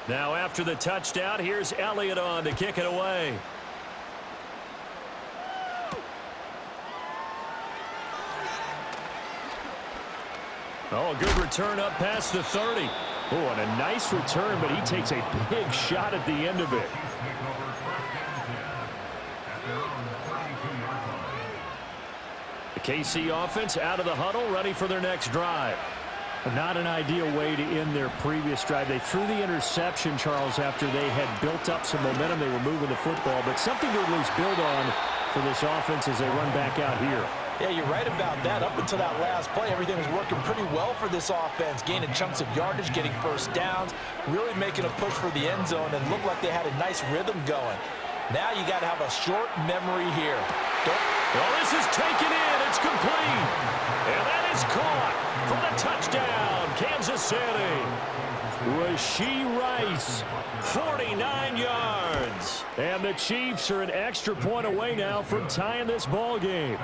Now after the touchdown, here's Elliott on to kick it away. Oh, a good return up past the 30. Oh, and a nice return, but he takes a big shot at the end of it. The KC offense out of the huddle, ready for their next drive. Not an ideal way to end their previous drive. They threw the interception, Charles, after they had built up some momentum. They were moving the football, but something to at least build on for this offense as they run back out here. Yeah, you're right about that. Up until that last play, everything was working pretty well for this offense, gaining chunks of yardage, getting first downs, really making a push for the end zone, and looked like they had a nice rhythm going. Now you got to have a short memory here. Well, this is taken in. It's complete. And that is caught for the touchdown, Kansas City. Rashee Rice, 49 yards. And the Chiefs are an extra point away now from tying this ball game.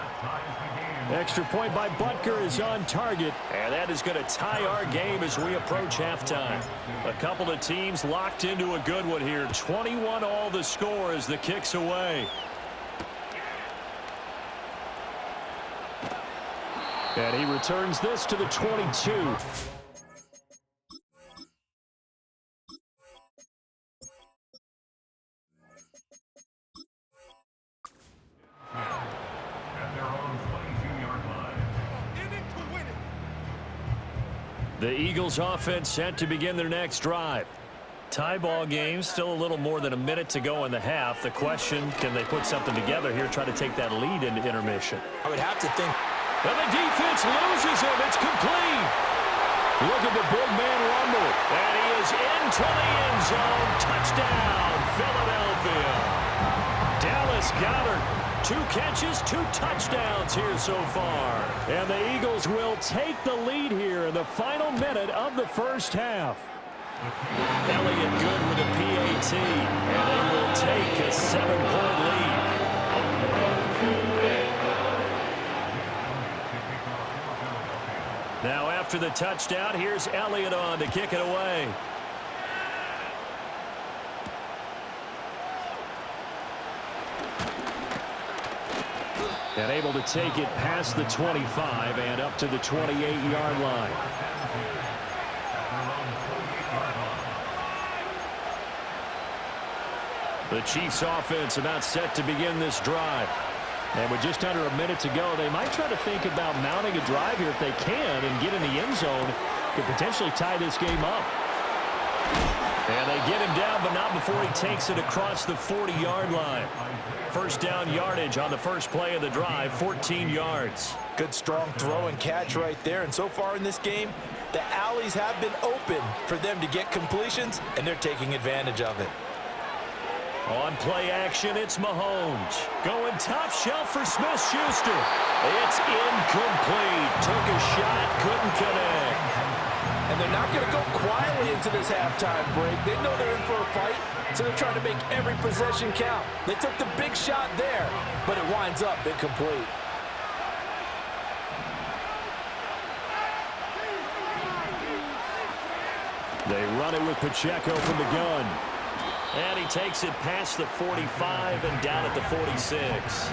Extra point by Butker is on target, and that is going to tie our game as we approach halftime. A couple of teams locked into a good one here. 21 all the score as the kick's away. And he returns this to the 22. The Eagles offense set to begin their next drive. Tie ball game, still a little more than a minute to go in the half. The question, can they put something together here, try to take that lead into intermission? I would have to think. And the defense loses him. It's complete. Look at the big man rumble. And he is into the end zone. Touchdown, Philadelphia. Dallas Goedert, 2 catches, 2 touchdowns here so far. And the Eagles will take the lead here in the final minute of the first half. Elliott good with a PAT. And they will take a 7-point lead. Now after the touchdown, here's Elliott on to kick it away. And able to take it past the 25 and up to the 28-yard line. The Chiefs offense about set to begin this drive. And with just under a minute to go, they might try to think about mounting a drive here if they can and get in the end zone. Could potentially tie this game up. And they get him down, but not before he takes it across the 40-yard line. First down yardage on the first play of the drive, 14 yards. Good strong throw and catch right there. And so far in this game, the alleys have been open for them to get completions, and they're taking advantage of it. On play action, it's Mahomes. Going top shelf for Smith-Schuster. It's incomplete. Took a shot, couldn't connect. And they're not going to go quietly into this halftime break. They know they're in for a fight, so they're trying to make every possession count. They took the big shot there, but it winds up incomplete. They run it with Pacheco from the gun. And he takes it past the 45 and down at the 46.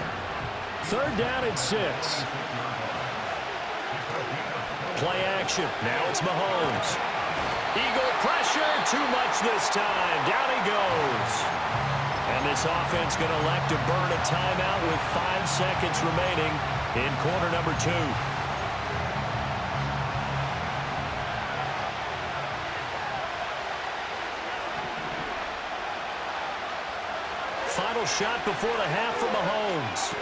Third down and 6. Play action. Now it's Mahomes. Eagle pressure. Too much this time. Down he goes. And this offense going to elect to burn a timeout with 5 seconds remaining in quarter number 2. Final shot before the half for Mahomes.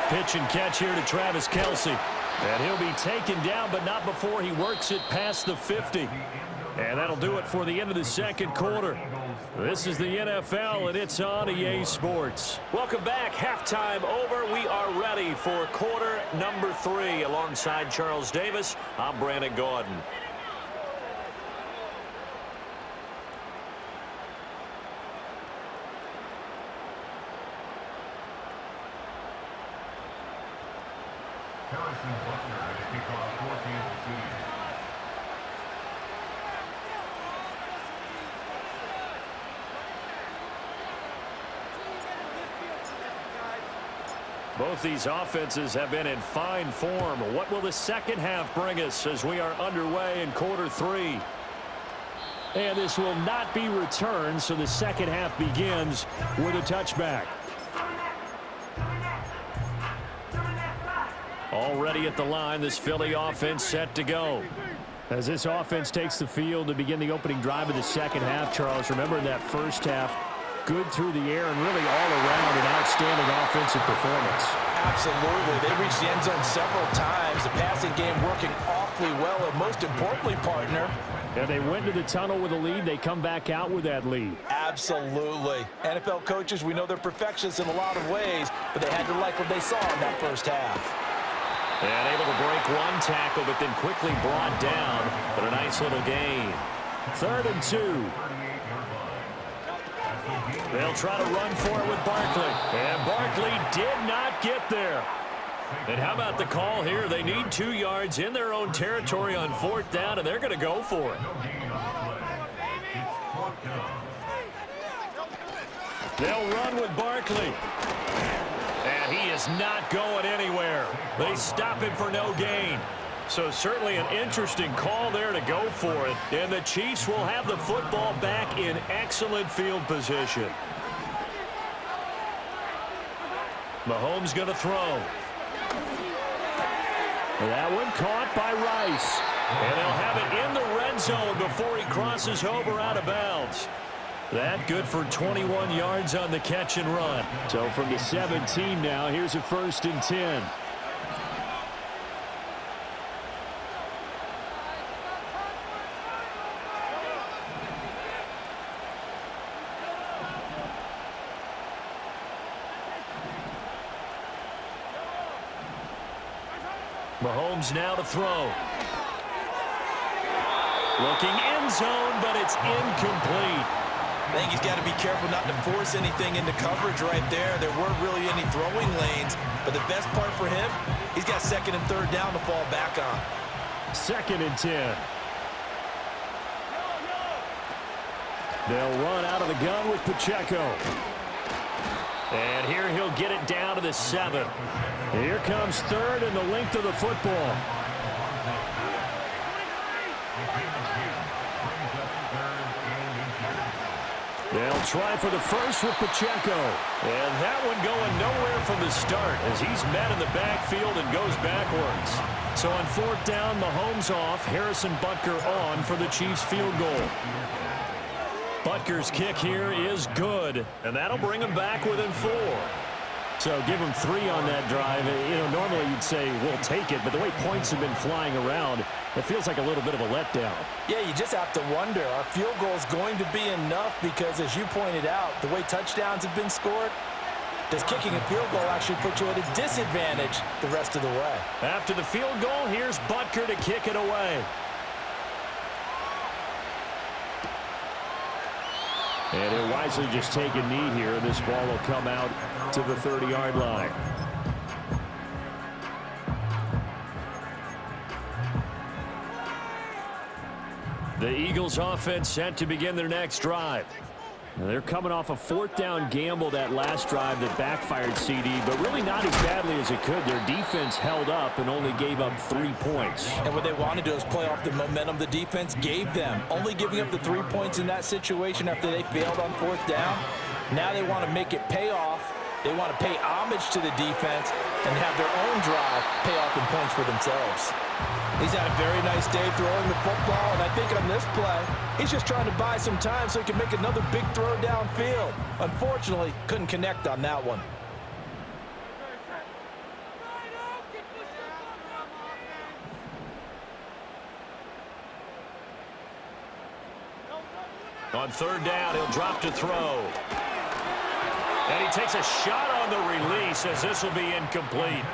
Pitch and catch here to Travis Kelce. And he'll be taken down, but not before he works it past the 50. And that'll do it for the end of the second quarter. This is the NFL, and it's on EA Sports. Welcome back. Halftime over. We are ready for quarter number 3. Alongside Charles Davis, I'm Brandon Gordon. Both these offenses have been in fine form. What will the second half bring us as we are underway in quarter 3? And this will not be returned, so the second half begins with a touchback. Already at the line, this Philly offense set to go. As this offense takes the field to begin the opening drive of the second half, Charles, remember in that first half, good through the air and really all around an outstanding offensive performance. Absolutely. They reached the end zone several times. The passing game working awfully well, and most importantly, partner, and they went to the tunnel with a lead. They come back out with that lead. Absolutely. NFL coaches, we know they're perfectionists in a lot of ways, but they had to like what they saw in that first half. And able to break one tackle, but then quickly brought down. But a nice little gain. 3rd and 2. They'll try to run for it with Barkley. And Barkley did not get there. And how about the call here? They need 2 yards in their own territory on 4th down, and they're going to go for it. They'll run with Barkley. And he is not going anywhere. They stop him for no gain. So certainly an interesting call there to go for it. And the Chiefs will have the football back in excellent field position. Mahomes going to throw. That one caught by Rice. And they'll have it in the red zone before he crosses over out of bounds. That good for 21 yards on the catch and run. So from the 17 now, here's a 1st and 10. Mahomes now to throw. Looking end zone, but it's incomplete. I think he's got to be careful not to force anything into coverage right there. There weren't really any throwing lanes, but the best part for him, he's got 2nd and 3rd down to fall back on. 2nd and 10. They'll run out of the gun with Pacheco. And here he'll get it down to the 7. Here comes 3rd and the length of the football. They'll try for the first with Pacheco. And that one going nowhere from the start as he's met in the backfield and goes backwards. So on 4th down, Mahomes off, Harrison Butker on for the Chiefs field goal. Butker's kick here is good, and that'll bring him back within 4. So give him 3 on that drive. You know, normally you'd say we'll take it, but the way points have been flying around, it feels like a little bit of a letdown. Yeah, you just have to wonder, are field goals going to be enough? Because as you pointed out, the way touchdowns have been scored, does kicking a field goal actually put you at a disadvantage the rest of the way? After the field goal, here's Butker to kick it away. And he'll wisely just take a knee here. This ball will come out to the 30-yard line. The Eagles offense set to begin their next drive. Now they're coming off a 4th down gamble that last drive that backfired CD, but really not as badly as it could. Their defense held up and only gave up 3 points. And what they want to do is play off the momentum the defense gave them. Only giving up the 3 points in that situation after they failed on 4th down. Now they want to make it pay off. They want to pay homage to the defense and have their own drive pay off in points for themselves. He's had a very nice day throwing the football, and I think on this play, he's just trying to buy some time so he can make another big throw downfield. Unfortunately, couldn't connect on that one. On 3rd down, he'll drop to throw. And he takes a shot on the release as this will be incomplete.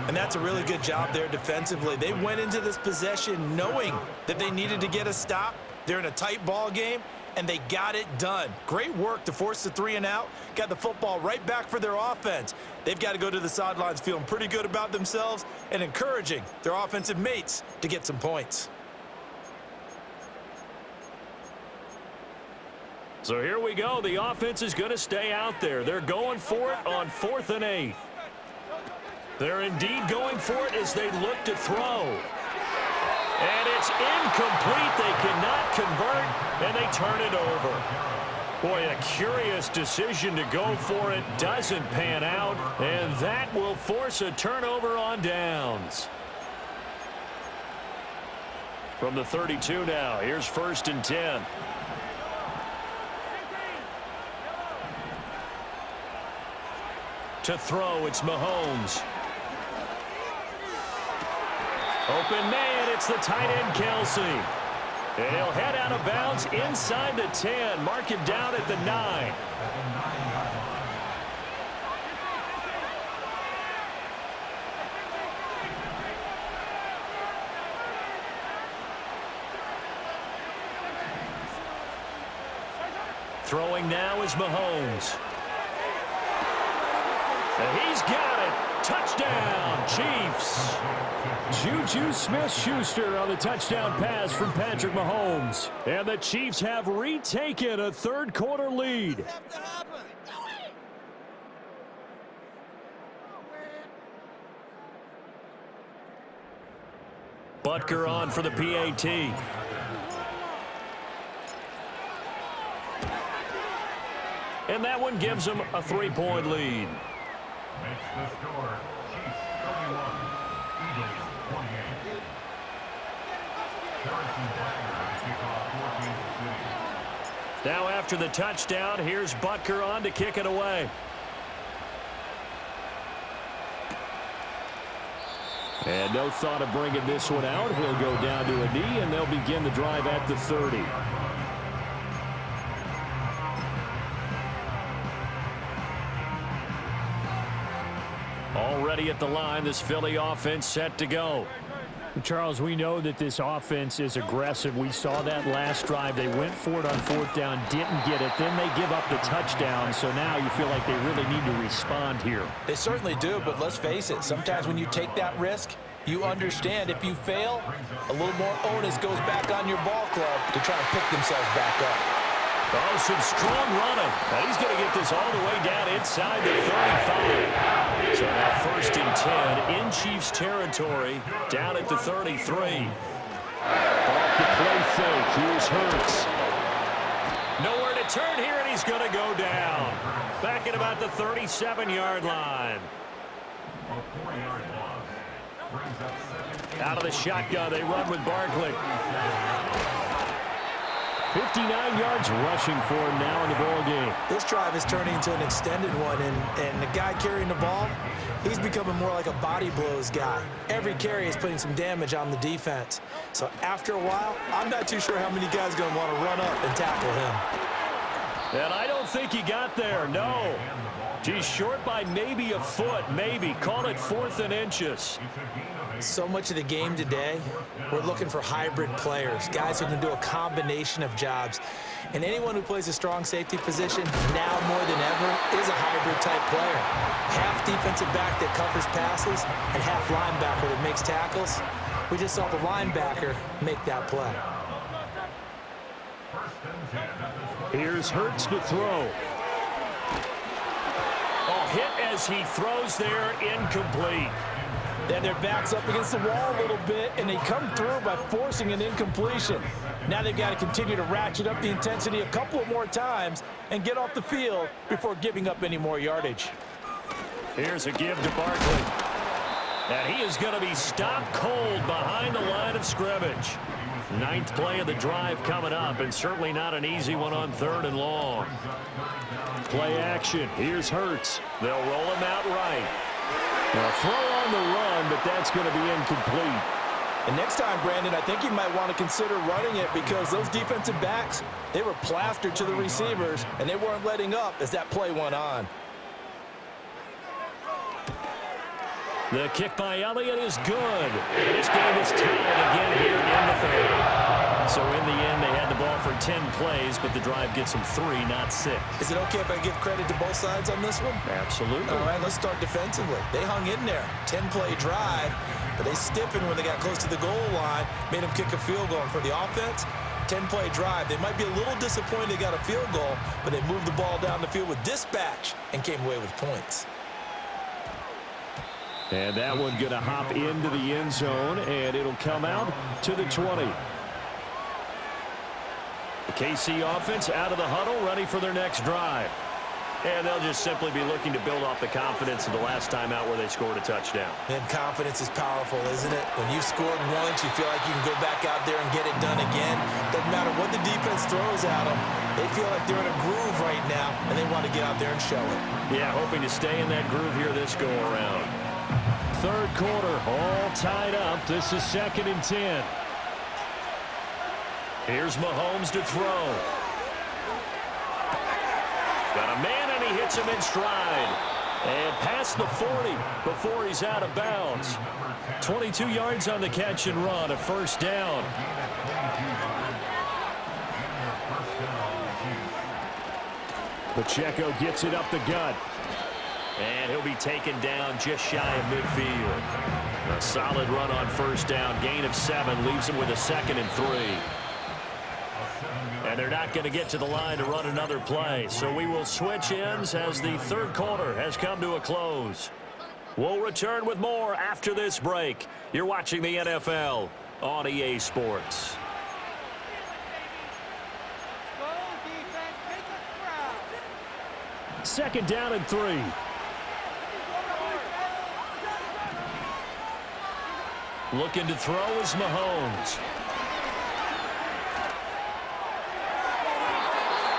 And that's a really good job there defensively. They went into this possession knowing that they needed to get a stop. They're in a tight ball game, and they got it done. Great work to force the 3 and out. Got the football right back for their offense. They've got to go to the sidelines feeling pretty good about themselves and encouraging their offensive mates to get some points. So here we go. The offense is going to stay out there. They're going for it on 4th and 8. They're indeed going for it as they look to throw. And it's incomplete. They cannot convert, and they turn it over. Boy, a curious decision to go for it. Doesn't pan out, and that will force a turnover on downs. From the 32 now, here's 1st and 10. To throw, it's Mahomes. Open man, it's the tight end, Kelsey. And he'll head out of bounds inside the 10. Mark him down at the 9. Throwing now is Mahomes. And he's got it. Touchdown, Chiefs. Juju Smith-Schuster on the touchdown pass from Patrick Mahomes. And the Chiefs have retaken a third-quarter lead. Butker on for the PAT. And that one gives them a 3-point lead. Makes the score Chiefs 31, Eagles 28. Now after the touchdown, here's Butker on to kick it away. And no thought of bringing this one out. He'll go down to a knee, and they'll begin the drive at the 30. Already at the line, this Philly offense set to go. Charles, we know that this offense is aggressive. We saw that last drive. They went for it on 4th down, didn't get it. Then they give up the touchdown. So now you feel like they really need to respond here. They certainly do, but let's face it. Sometimes when you take that risk, you understand if you fail, a little more onus goes back on your ball club to try and pick themselves back up. Oh, some strong running. Now he's going to get this all the way down inside the 35. So now 1st and 10 in Chiefs territory, down at the 33. Off the play fake. Here's Hurts. Nowhere to turn here, and he's going to go down. Back at about the 37-yard line. Out of the shotgun, they run with Barkley. 59 yards rushing for him now in the ball game. This drive is turning into an extended one, and the guy carrying the ball, he's becoming more like a body blows guy. Every carry is putting some damage on the defense. So after a while, I'm not too sure how many guys are going to want to run up and tackle him. And I don't think he got there, no. He's short by maybe a foot, maybe. Call it 4th and inches. So much of the game today, we're looking for hybrid players, guys who can do a combination of jobs. And anyone who plays a strong safety position, now more than ever, is a hybrid-type player. Half defensive back that covers passes and half linebacker that makes tackles. We just saw the linebacker make that play. Here's Hurts to throw. Oh, hit as he throws there, incomplete. Then their back's up against the wall a little bit, and they come through by forcing an incompletion. Now they've got to continue to ratchet up the intensity a couple of more times and get off the field before giving up any more yardage. Here's a give to Barkley. And he is going to be stopped cold behind the line of scrimmage. 9th play of the drive coming up, and certainly not an easy one on 3rd and long. Play action. Here's Hurts. They'll roll him out right. Now throw on the run, but that's going to be incomplete. And next time, Brandon, I think you might want to consider running it because those defensive backs, they were plastered to the receivers, and they weren't letting up as that play went on. The kick by Elliott is good. This game is tied again here in the 3rd. So in the end, they had the ball for 10 plays, but the drive gets them 3, not 6. Is it okay if I give credit to both sides on this one? Absolutely. All right, let's start defensively. They hung in there. 10-play drive, but they stiffened when they got close to the goal line, made them kick a field goal. And for the offense, 10-play drive. They might be a little disappointed they got a field goal, but they moved the ball down the field with dispatch and came away with points. And that one going to hop into the end zone, and it'll come out to the 20. The KC offense out of the huddle, ready for their next drive. And they'll just simply be looking to build off the confidence of the last time out where they scored a touchdown. And confidence is powerful, isn't it? When you've scored once, you feel like you can go back out there and get it done again. Doesn't matter what the defense throws at them. They feel like they're in a groove right now, and they want to get out there and show it. Yeah, hoping to stay in that groove here this go-around. Third quarter, all tied up. This is 2nd and 10. Here's Mahomes to throw. Got a man, and he hits him in stride. And past the 40 before he's out of bounds. 22 yards on the catch and run, a first down. Pacheco gets it up the gut. And he'll be taken down just shy of midfield. A solid run on first down. Gain of 7 leaves him with a 2nd and 3. And they're not going to get to the line to run another play. So we will switch ends as the third quarter has come to a close. We'll return with more after this break. You're watching the NFL on EA Sports. Second down and 3. Looking to throw is Mahomes.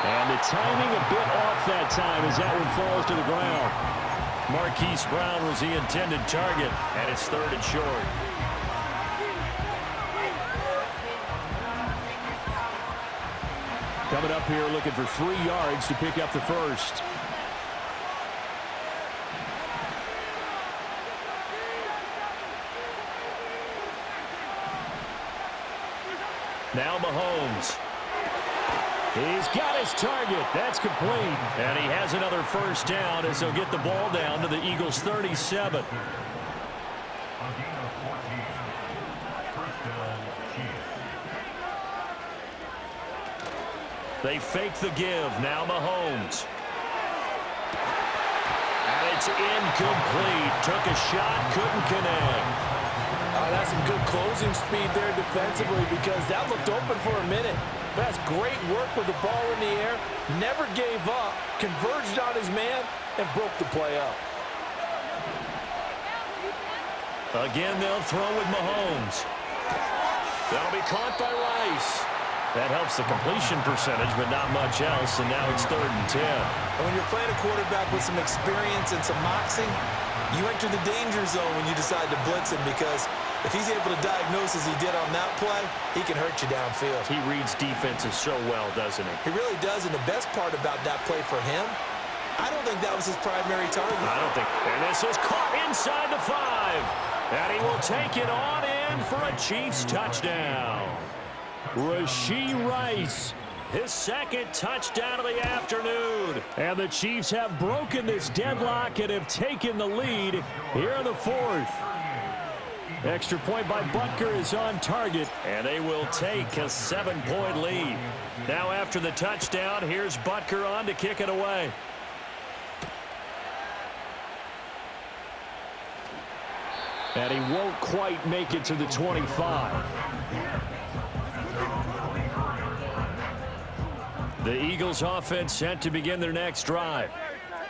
And the timing a bit off that time as that one falls to the ground. Marquise Brown was the intended target, and it's 3rd and short. Coming up here looking for 3 yards to pick up the first. Now Mahomes. He's got his target. That's complete. And he has another first down as they'll get the ball down to the Eagles' 37. They fake the give. Now Mahomes. And it's incomplete. Took a shot, couldn't connect. That's some good closing speed there defensively because that looked open for a minute. But that's great work with the ball in the air. Never gave up, converged on his man, and broke the play up. Again, they'll throw with Mahomes. That'll be caught by Rice. That helps the completion percentage, but not much else, and now it's 3rd and 10. And when you're playing a quarterback with some experience and some moxie, you enter the danger zone when you decide to blitz him because if he's able to diagnose as he did on that play, he can hurt you downfield. He reads defenses so well, doesn't he? He really does, and the best part about that play for him, I don't think that was his primary target. I don't think. And this is caught inside the 5. And he will take it on in for a Chiefs touchdown. Rashee Rice, his 2nd touchdown of the afternoon. And the Chiefs have broken this deadlock and have taken the lead here in the 4th. Extra point by Butker is on target, and they will take a 7-point lead. Now after the touchdown, here's Butker on to kick it away. And he won't quite make it to the 25. The Eagles offense set to begin their next drive.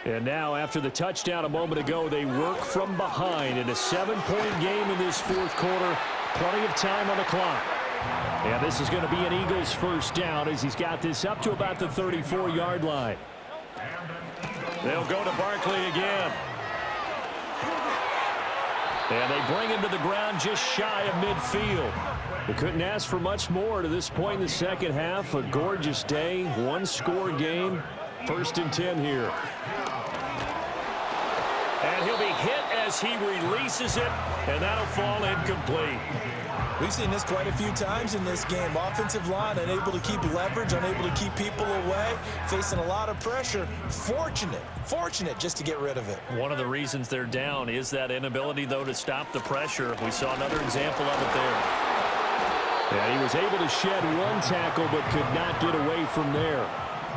And now after the touchdown a moment ago, they work from behind in a 7-point game in this 4th quarter. Plenty of time on the clock. And this is going to be an Eagles first down as he's got this up to about the 34-yard line. They'll go to Barkley again. And they bring him to the ground just shy of midfield. They couldn't ask for much more to this point in the second half. A gorgeous day, 1-score game. 1st and 10 here. And he'll be hit as he releases it, and that'll fall incomplete. We've seen this quite a few times in this game. Offensive line unable to keep leverage, unable to keep people away, facing a lot of pressure. Fortunate just to get rid of it. One of the reasons they're down is that inability, though, to stop the pressure. We saw another example of it there. And he was able to shed 1 tackle but could not get away from there.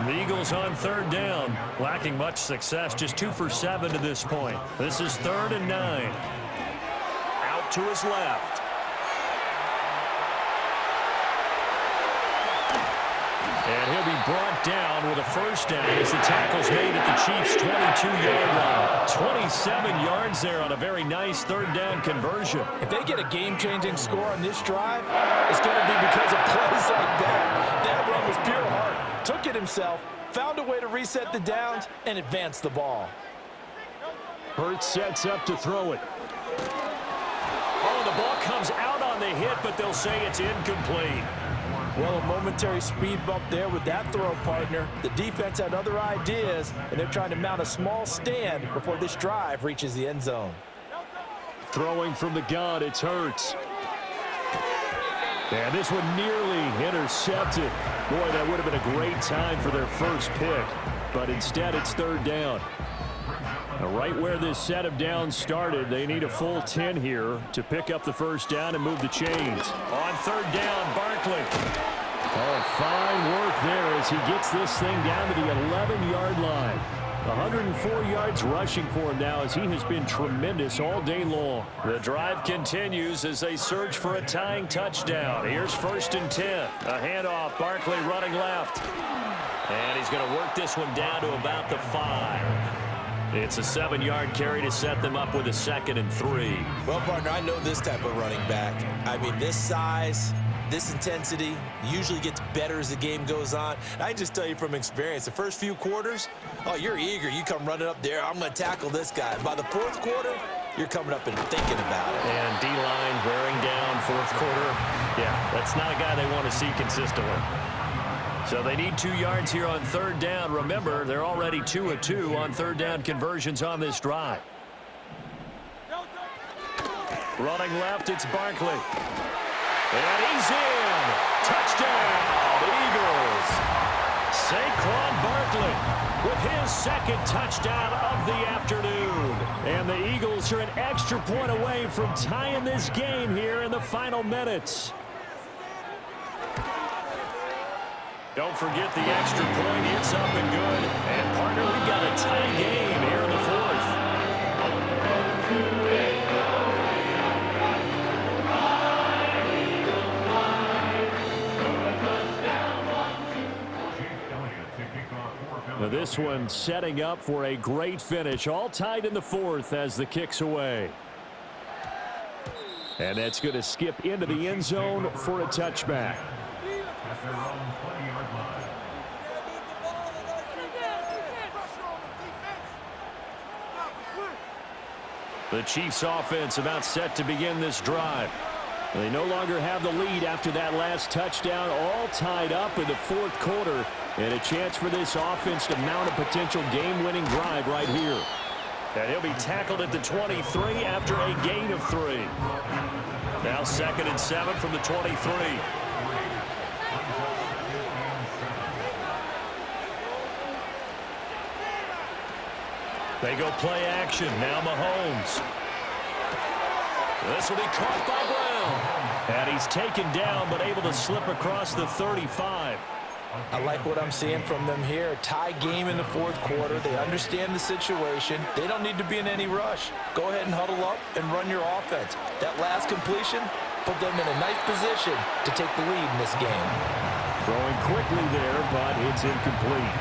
The Eagles on 3rd down, lacking much success, just 2 for 7 to this point. This is 3rd and 9. to his left. And he'll be brought down with a first down as the tackle's made at the Chiefs' 22-yard line. 27 yards there on a very nice third down conversion. If they get a game-changing score on this drive, it's going to be because of plays like that. That run was pure heart. Took it himself, found a way to reset the downs, and advance the ball. Hurts sets up to throw it. Oh, the ball comes out on the hit, but they'll say it's incomplete. Well, a momentary speed bump there with that throw, partner. The defense had other ideas, and they're trying to mount a small stand before this drive reaches the end zone. Throwing from the gun, it's Hurts. And this one nearly intercepted. Boy, that would have been a great time for their first pick. But instead, it's third down. Now, right where this set of downs started, they need a full 10 here to pick up the first down and move the chains. On third down, Barkley. Oh, fine work there as he gets this thing down to the 11-yard line. 104 yards rushing for him now as he has been tremendous all day long. The drive continues as they search for a tying touchdown. Here's 1st and 10. A handoff, Barkley running left. And he's going to work this one down to about the 5. It's a 7-yard carry to set them up with a 2nd and 3. Well, partner, I know this type of running back. I mean, this size, this intensity usually gets better as the game goes on. And I just tell you from experience, the first few quarters, oh, you're eager. You come running up there, I'm going to tackle this guy. By the 4th quarter, you're coming up and thinking about it. And D-line wearing down 4th quarter. Yeah, that's not a guy they want to see consistently. So they need 2 yards here on third down. Remember, they're already 2 of 2 on third down conversions on this drive. Running left, it's Barkley. And he's in. Touchdown, Eagles. Saquon Barkley with his 2nd touchdown of the afternoon. And the Eagles are an extra point away from tying this game here in the final minutes. Don't forget the extra point. It's up and good. And, partner, we've got a tie game here in the 4th. Now this one setting up for a great finish. All tied in the 4th as the kick's away. And that's going to skip into the end zone for a touchback. At their own 20-yard line. The Chiefs offense about set to begin this drive. They no longer have the lead after that last touchdown, all tied up in the 4th quarter, and a chance for this offense to mount a potential game-winning drive right here. And he'll be tackled at the 23 after a gain of 3. Now 2nd and 7 from the 23. They go play action. Now Mahomes. This will be caught by Brown. And he's taken down but able to slip across the 35. I like what I'm seeing from them here. A tie game in the 4th quarter. They understand the situation. They don't need to be in any rush. Go ahead and huddle up and run your offense. That last completion put them in a nice position to take the lead in this game. Throwing quickly there, but it's incomplete.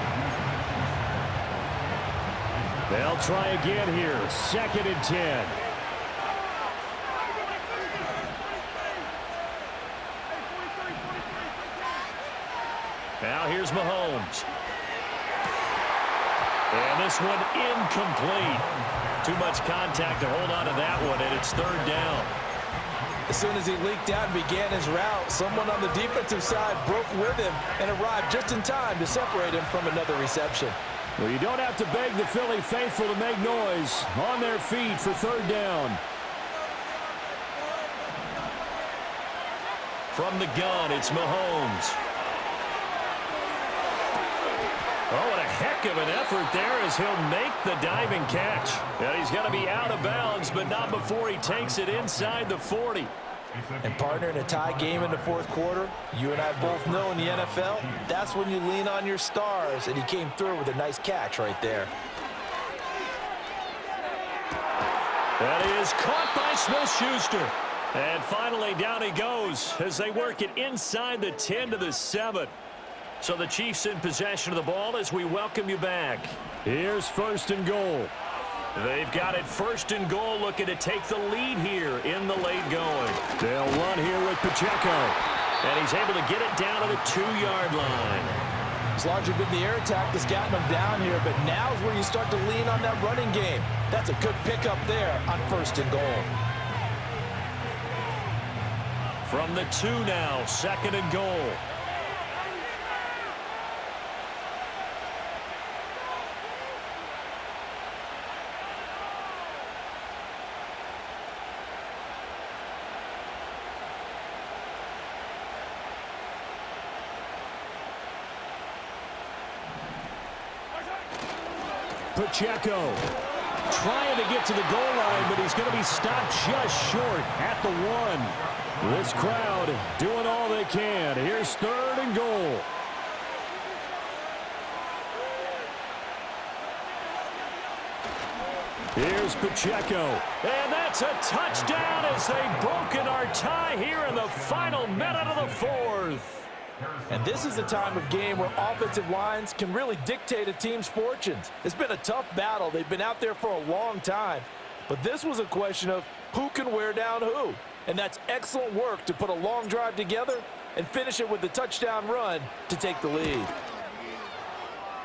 They'll try again here. 2nd and 10. Now here's Mahomes. And this one incomplete. Too much contact to hold on to that one, and it's 3rd down. As soon as he leaked out and began his route, someone on the defensive side broke with him and arrived just in time to separate him from another reception. Well, you don't have to beg the Philly faithful to make noise. On their feet for 3rd down. From the gun, it's Mahomes. Oh, what a heck of an effort there as he'll make the diving catch. And he's going to be out of bounds, but not before he takes it inside the 40. And partner, in a tie game in the 4th quarter, you and I both know in the NFL, that's when you lean on your stars, and he came through with a nice catch right there. That is caught by Smith-Schuster. And finally, down he goes as they work it inside the 10 to the 7. So the Chiefs in possession of the ball as we welcome you back. Here's first and goal. They've got it first and goal, looking to take the lead here in the late going. They'll run here with Pacheco. And he's able to get it down to the 2-yard line. It's largely been the air attack that's gotten them down here, but now is where you start to lean on that running game. That's a good pickup there on first and goal. From the 2 now, second and goal. Pacheco trying to get to the goal line, but he's going to be stopped just short at the 1. This crowd doing all they can. Here's third and goal. Here's Pacheco. And that's a touchdown as they've broken our tie here in the final minute of the 4th. And this is a time of game where offensive lines can really dictate a team's fortunes. It's been a tough battle. They've been out there for a long time. But this was a question of who can wear down who. And that's excellent work to put a long drive together and finish it with the touchdown run to take the lead.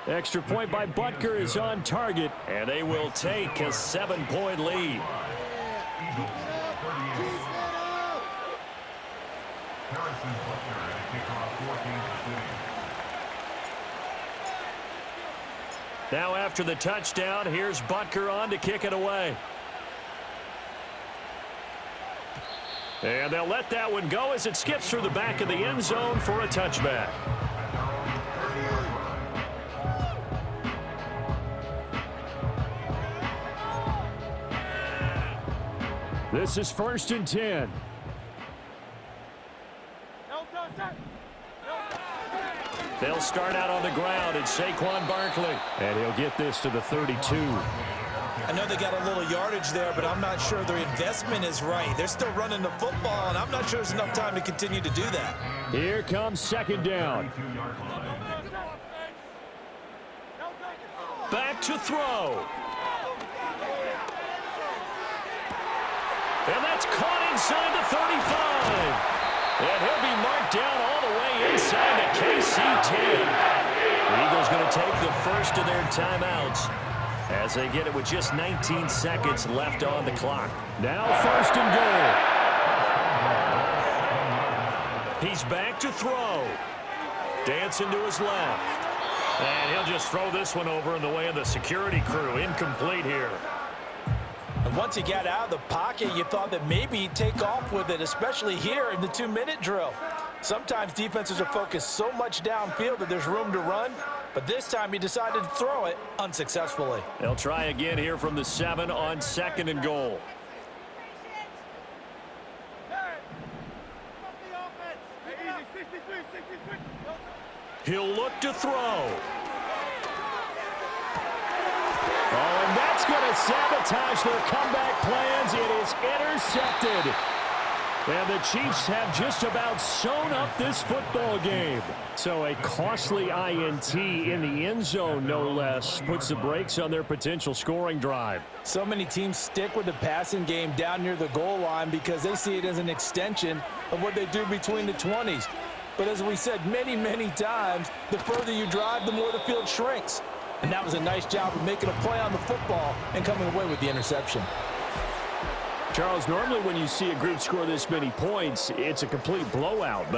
Extra point by Butker is on target. And they will take a 7-point lead. Now after the touchdown, here's Butker on to kick it away. And they'll let that one go as it skips through the back of the end zone for a touchback. This is first and 10. They'll start out on the ground. It's Saquon Barkley. And he'll get this to the 32. I know they got a little yardage there, but I'm not sure their investment is right. They're still running the football, and I'm not sure there's enough time to continue to do that. Here comes second down. Back to throw. And that's caught inside the 35. And he'll be marked down all the way inside the KC-10. The Eagles going to take the first of their timeouts as they get it with just 19 seconds left on the clock. Now first and goal. He's back to throw. Dancing to his left. And he'll just throw this one over in the way of the security crew. Incomplete here. And once he got out of the pocket, you thought that maybe he'd take off with it, especially here in the 2-minute drill. Sometimes defenses are focused so much downfield that there's room to run, but this time he decided to throw it unsuccessfully. They'll try again here from the 7 on second and goal. He'll look to throw. Oh, and that's going to sabotage their comeback plans. It is intercepted. And the Chiefs have just about sewn up this football game. So a costly INT in the end zone, no less, puts the brakes on their potential scoring drive. So many teams stick with the passing game down near the goal line because they see it as an extension of what they do between the 20s. But as we said many, many times, the further you drive, the more the field shrinks. And that was a nice job of making a play on the football and coming away with the interception. Charles, normally when you see a group score this many points, it's a complete blowout.